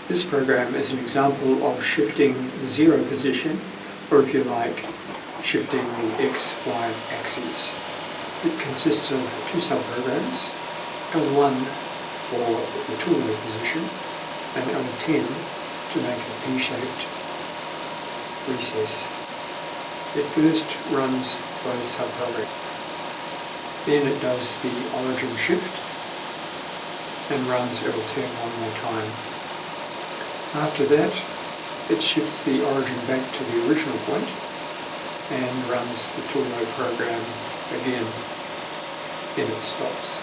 This program is an example of shifting the 0 position, or if you like, shifting the X, Y axes. It consists of 2 subprograms, L1 for the tool load position and L10 to make a P-shaped recess. It first runs both subprograms. Then it does the origin shift and runs L10 one more time. After that, it shifts the origin back to the original point and runs the tool load program again. Then it stops.